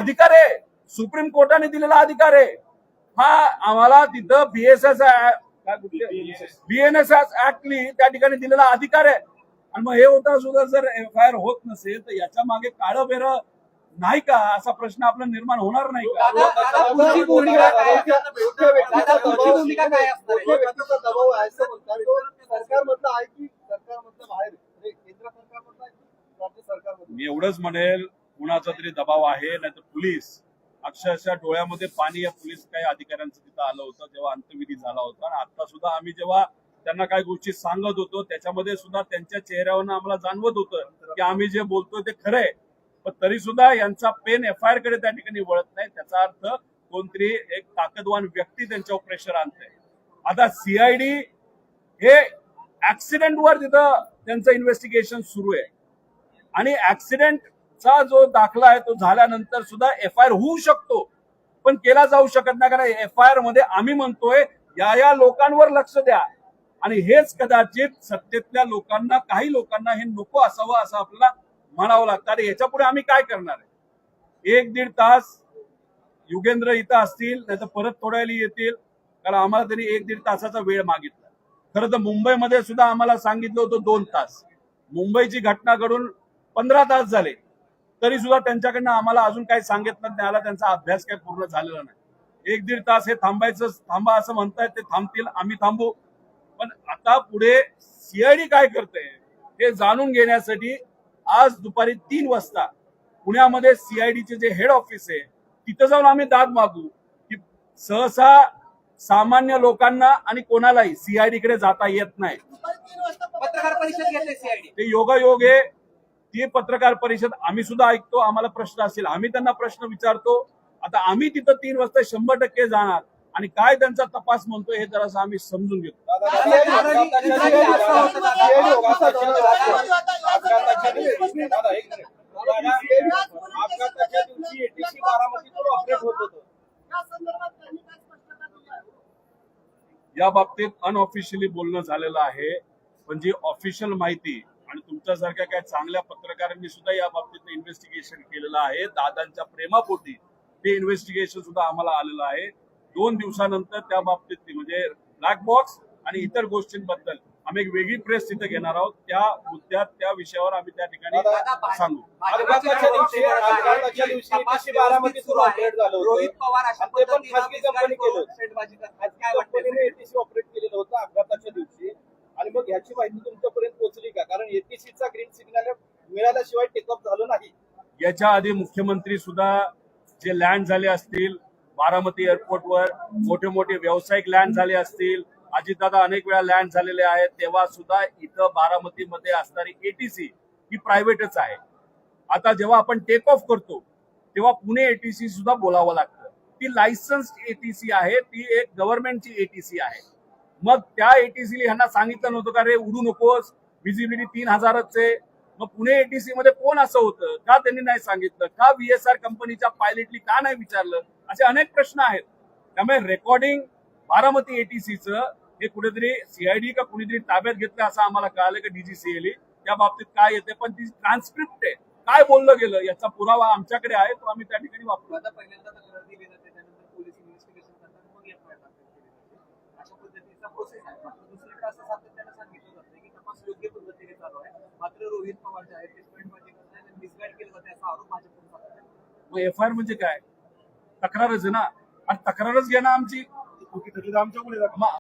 अधिकार आहे, सुप्रीम कोर्टाने दिलेला अधिकार आहे हा आम्हाला तिथं बीएनएस ऍक्टली त्या ठिकाणी दिलेला अधिकार आहे. आणि मग हे होता सुद्धा जर एफआयआर होत नसेल तर याच्या मागे काळं बेरं नाही का असा प्रश्न आपला निर्माण होणार नाही का? मी एवढंच म्हणेल कुणाचा तरी दबाव आहे, नाही तर पोलीस अक्षरशः डोळ्यामध्ये पाणी या पोलीस काही अधिकाऱ्यांचं तिथं आलं होतं जेव्हा अंत्यविधी झाला होता. आणि आता सुद्धा आम्ही जेव्हा त्यांना काही गोष्टी सांगत होतो त्याच्यामध्ये सुद्धा त्यांच्या चेहऱ्यावरनं आम्हाला जाणवत होतं की आम्ही जे बोलतोय ते खरंय, पण तरी सुद्धा यांचा पेन एफआयआर कडे त्या ठिकाणी वळत नाही. त्याचा अर्थ कोणतरी एक ताकदवान व्यक्ती त्यांच्यावर प्रेशर आणते. आता सीआयडी हे ऍक्सिडेंटवर तिथं त्यांचं इन्व्हेस्टिगेशन सुरू आहे आणि ऍक्सिडेंटचा जो दाखला आहे तो झाल्यानंतर सुद्धा एफआयआर होऊ शकतो पण केला जाऊ शकत नाही. कारण एफआयआर मध्ये आम्ही म्हणतोय या लोकांवर लक्ष द्या आणि हेच कदाचित सत्तेतल्या लोकांना काही लोकांना हे नको असावं असं आपल्याला म्हणावं लागतं. आणि याच्या पुढे आम्ही काय करणार आहे? 1-1.5 तास युगेंद्र इथं असतील नाही तर परत थोड्या वेळी येतील, कारण आम्हाला त्यांनी 1-1.5 तासाचा वेळ मागितला. खरं तर मुंबईमध्ये सुद्धा आम्हाला सांगितलं होतं 2 तास. मुंबईची घटना घडून 15 तास झाले तरी सुद्धा त्यांच्याकडनं आम्हाला अजून काही सांगितलं नाही आला. त्यांचा अभ्यास काही पूर्ण झालेला नाही. 1-1.5 तास हे थांबा असं म्हणतायत, ते थांबतील, आम्ही थांबू. पण आता पुढे सीआयडी काय करते हे जाणून घेण्यासाठी आज दुपारी 3 वाजता पुण्यामध्ये सीआयडीचे जे हेड ऑफिस आहे तिथं जाऊन आम्ही दाद मागू की सहसा सामान्य लोकांना आणि कोणालाही सीआयडी कडे जाता येत नाही. पत्रकार परिषद घेतली सीआयडी, ते योगायोग आहे. ती पत्रकार परिषद आम्ही सुद्धा ऐकतो, आम्हाला प्रश्न असतील आम्ही त्यांना प्रश्न विचारतो. आता आम्ही तिथं 3 वाजता 100% जाणार आणि काय त्यांचा तपास म्हणतोय हे जरासं आम्ही समजून घेतो. या बाबतीत अनऑफिशियली बोलणं झालेलं आहे, पण जी ऑफिशियल माहिती आणि तुमच्यासारख्या काही चांगल्या पत्रकारांनी सुद्धा या बाबतीत इन्व्हेस्टिगेशन केलेलं आहे. दादांच्या प्रेमापोटी ते इन्व्हेस्टिगेशन सुद्धा आम्हाला आलेलं आहे. 2 दिवसानंतर त्या बाबतीत म्हणजे ब्लॅक बॉक्स आणि इतर गोष्टींबद्दल आम्ही एक वेगळी प्रेस तिथे घेणार आहोत. त्या मुद्द्यात त्या विषयावर आम्ही त्या ठिकाणी सांगू. रोहित पवार अशा अपघाताच्या दिवशी आणि मग ह्याची माहिती तुमच्यापर्यंत पोहोचली का? कारण एटीसीचा ग्रीन सिग्नल मिळाल्याशिवाय टेकअप झालं नाही. याच्या आधी मुख्यमंत्री सुद्धा जे लँड झाले असतील बारामती एअरपोर्टवर, मोठे मोठे व्यावसायिक लँड झाले असतील, अजितदादा अनेक वेळा लँड झालेले आहेत, तेव्हा सुद्धा इथं बारामतीमध्ये असणारी एटीसी ही प्रायव्हेटच आहे. आता जेव्हा आपण टेक ऑफ करतो तेव्हा पुणे एटीसी सुद्धा बोलावं लागतं. ती लायसन्स्ड एटीसी आहे, ती एक गव्हर्नमेंटची एटीसी आहे. मग त्या एटीसीला ह्यांना सांगितलं नव्हतं का रे उडू नकोस, व्हिजिबिलिटी 3000च आहे. मग पुणे एटीसी मध्ये कोण असं होतं का त्यांनी नाही सांगितलं का? VSR कंपनीच्या पायलटली का नाही विचारलं? असे अनेक प्रश्न आहेत. त्यामुळे रेकॉर्डिंग बारामती एटीसीचं हे कुठेतरी सीआयडी का कुणीतरी ताब्यात घेतलं असं आम्हाला कळालं की DGCA त्या बाबतीत काय येते, पण ती ट्रान्सक्रिप्ट आहे, काय बोललं गेलं याचा पुरावा आमच्याकडे आहे, तो आम्ही त्या ठिकाणी वापरू. पहिल्यांदा तक्रार दिली जाते, त्यानंतर पोलीस इन्व्हेस्टिगेशन करतात, मग एफआयआर दाखल केली जाते. अशा पद्धतीचा प्रोसेस आहे. दुसरीकडे असं सातत्यानं सांगितलं जातं की तपास योग्य पद्धतीने चालू आहे, मात्र रोहित पवार जे आहेत ते स्टंटबाजी करतात आणि मिसगाईड केलं जाते असा आरोप भाजपकडून करतात. मग एफआयआर म्हणजे काय? तक्रारच आहे ना, आणि तक्रारच घेणं आमची आमच्याकडे